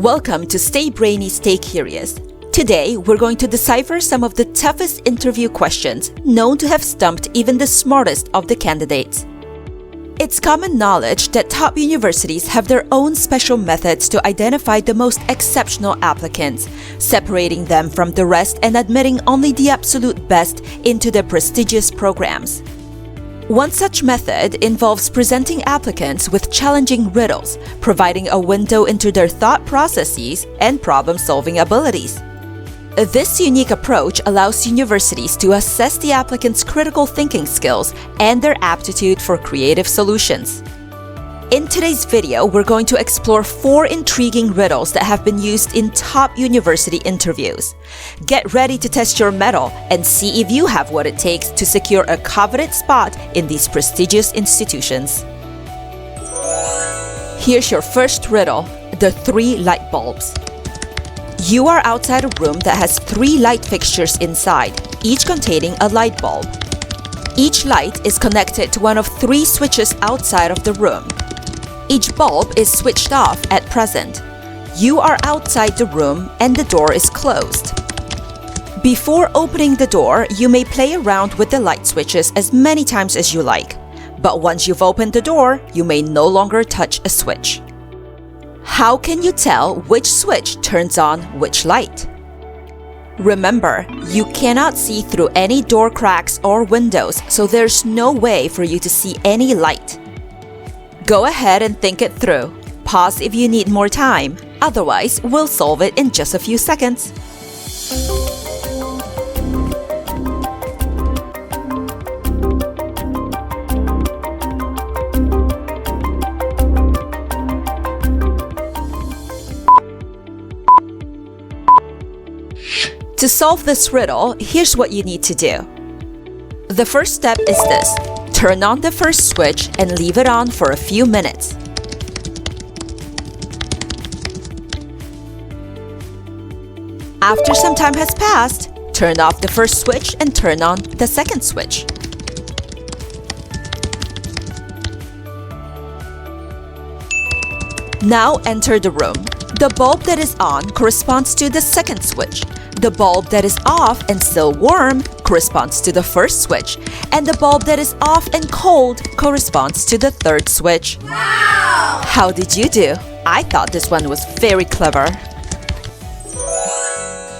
Welcome to Stay Brainy, Stay Curious. Today, we're going to decipher some of the toughest interview questions known to have stumped even the smartest of the candidates. It's common knowledge that top universities have their own special methods to identify the most exceptional applicants, separating them from the rest and admitting only the absolute best into their prestigious programs. One such method involves presenting applicants with challenging riddles, providing a window into their thought processes and problem-solving abilities. This unique approach allows universities to assess the applicant's critical thinking skills and their aptitude for creative solutions. In today's video, we're going to explore 4 intriguing riddles that have been used in top university interviews. Get ready to test your mettle and see if you have what it takes to secure a coveted spot in these prestigious institutions. Here's your first riddle, the 3 light bulbs. You are outside a room that has 3 light fixtures inside, each containing a light bulb. Each light is connected to one of 3 switches outside of the room. Each bulb is switched off at present. You are outside the room and the door is closed. Before opening the door, you may play around with the light switches as many times as you like. But once you've opened the door, you may no longer touch a switch. How can you tell which switch turns on which light? Remember, you cannot see through any door cracks or windows, so there's no way for you to see any light. Go ahead and think it through. Pause if you need more time. Otherwise, we'll solve it in just a few seconds. To solve this riddle, here's what you need to do. The first step is this. Turn on the first switch and leave it on for a few minutes. After some time has passed, turn off the first switch and turn on the second switch. Now enter the room. The bulb that is on corresponds to the second switch. The bulb that is off and still warm corresponds to the first switch, and the bulb that is off and cold corresponds to the third switch. Wow! How did you do? I thought this one was very clever.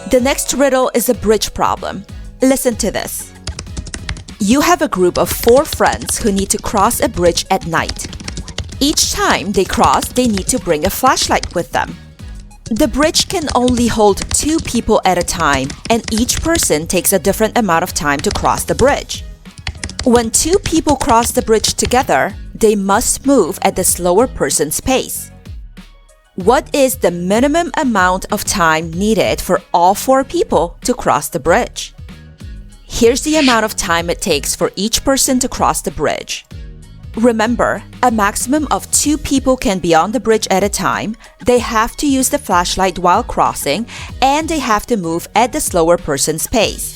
The next riddle is a bridge problem. Listen to this. You have a group of 4 friends who need to cross a bridge at night. Each time they cross, they need to bring a flashlight with them. The bridge can only hold 2 people at a time, and each person takes a different amount of time to cross the bridge. When 2 people cross the bridge together, they must move at the slower person's pace. What is the minimum amount of time needed for all 4 people to cross the bridge? Here's the amount of time it takes for each person to cross the bridge. Remember, a maximum of 2 people can be on the bridge at a time, they have to use the flashlight while crossing, and they have to move at the slower person's pace.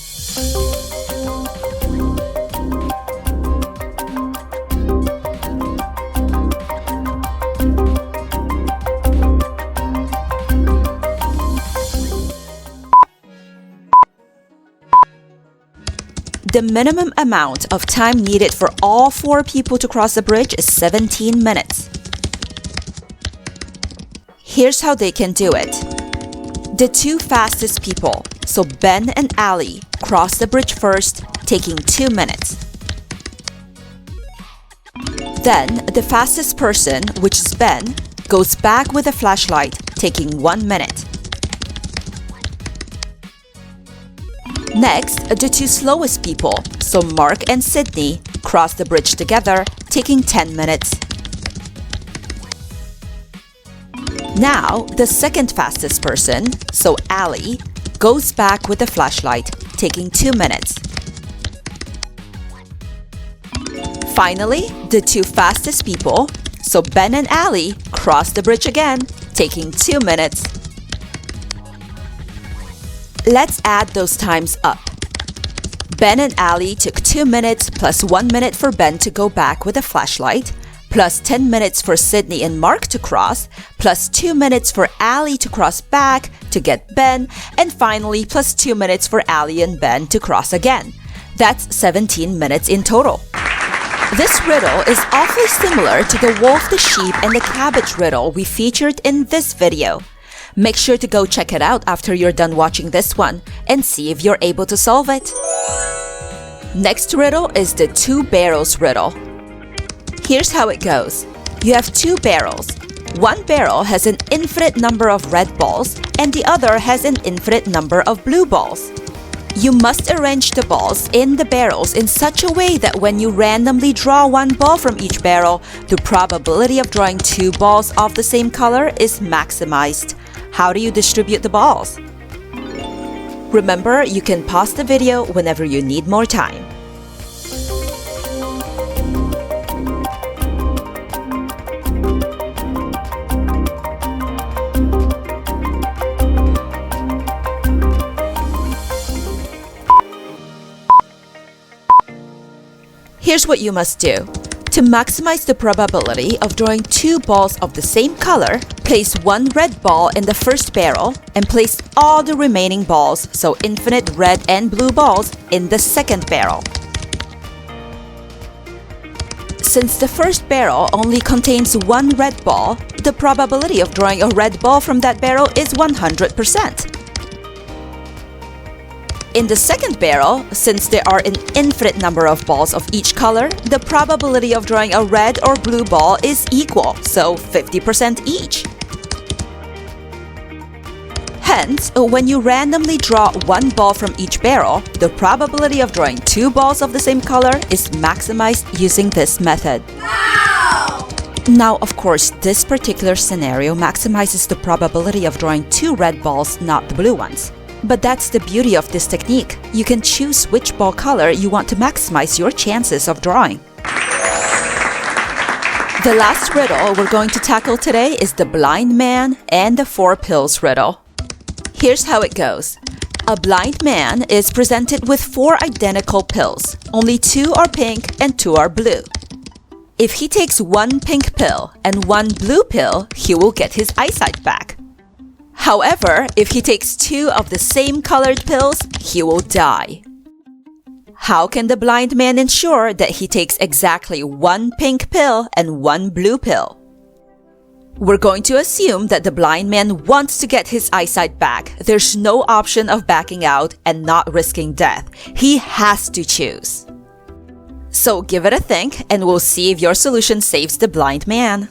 The minimum amount of time needed for all 4 people to cross the bridge is 17 minutes. Here's how they can do it. The 2 fastest people, so Ben and Ali, cross the bridge first, taking 2 minutes. Then, the fastest person, which is Ben, goes back with a flashlight, taking 1 minute. Next, the 2 slowest people, so Mark and Sydney, cross the bridge together, taking 10 minutes. Now, the second fastest person, so Ali, goes back with the flashlight, taking 2 minutes. Finally, the 2 fastest people, so Ben and Ali, cross the bridge again, taking 2 minutes. Let's add those times up. Ben and Ali took 2 minutes plus 1 minute for Ben to go back with a flashlight, plus 10 minutes for Sydney and Mark to cross, plus 2 minutes for Ali to cross back to get Ben, and finally plus 2 minutes for Ali and Ben to cross again. That's 17 minutes in total. This riddle is awfully similar to the wolf, the sheep, and the cabbage riddle we featured in this video. Make sure to go check it out after you're done watching this one and see if you're able to solve it. Next riddle is the 2 barrels riddle. Here's how it goes. You have 2 barrels. One barrel has an infinite number of red balls and the other has an infinite number of blue balls. You must arrange the balls in the barrels in such a way that when you randomly draw one ball from each barrel, the probability of drawing 2 balls of the same color is maximized. How do you distribute the balls? Remember, you can pause the video whenever you need more time. Here's what you must do. To maximize the probability of drawing 2 balls of the same color, place 1 red ball in the first barrel and place all the remaining balls, so infinite red and blue balls, in the second barrel. Since the first barrel only contains 1 red ball, the probability of drawing a red ball from that barrel is 100%. In the second barrel, since there are an infinite number of balls of each color, the probability of drawing a red or blue ball is equal, so 50% each. Hence, when you randomly draw 1 ball from each barrel, the probability of drawing 2 balls of the same color is maximized using this method. Wow! Now, of course, this particular scenario maximizes the probability of drawing 2 red balls, not the blue ones. But that's the beauty of this technique. You can choose which ball color you want to maximize your chances of drawing. The last riddle we're going to tackle today is the blind man and the 4 pills riddle. Here's how it goes. A blind man is presented with 4 identical pills. Only 2 are pink and 2 are blue. If he takes 1 pink pill and 1 blue pill, he will get his eyesight back. However, if he takes 2 of the same colored pills, he will die. How can the blind man ensure that he takes exactly 1 pink pill and 1 blue pill? We're going to assume that the blind man wants to get his eyesight back. There's no option of backing out and not risking death. He has to choose. So give it a think and we'll see if your solution saves the blind man.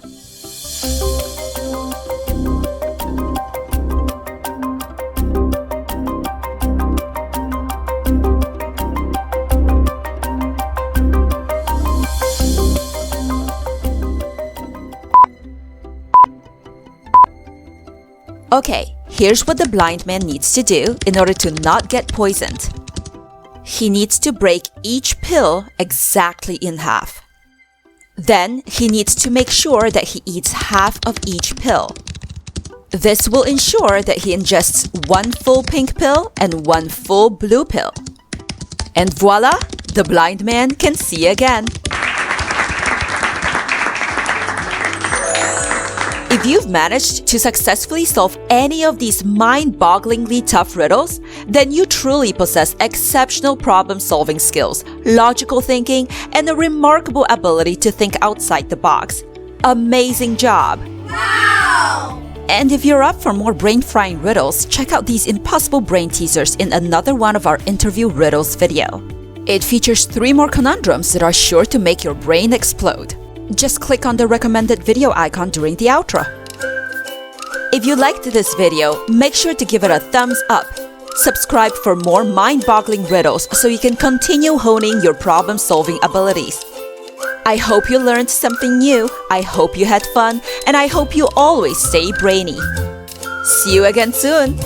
Okay, here's what the blind man needs to do in order to not get poisoned. He needs to break each pill exactly in half. Then, he needs to make sure that he eats half of each pill. This will ensure that he ingests 1 full pink pill and 1 full blue pill. And voila, the blind man can see again. If you've managed to successfully solve any of these mind-bogglingly tough riddles, then you truly possess exceptional problem-solving skills, logical thinking, and a remarkable ability to think outside the box. Amazing job! Wow! And if you're up for more brain-frying riddles, check out these impossible brain teasers in another one of our interview riddles video. It features 3 more conundrums that are sure to make your brain explode. Just click on the recommended video icon during the outro. If you liked this video, make sure to give it a thumbs up. Subscribe for more mind-boggling riddles so you can continue honing your problem-solving abilities. I hope you learned something new, I hope you had fun, and I hope you always stay brainy. See you again soon!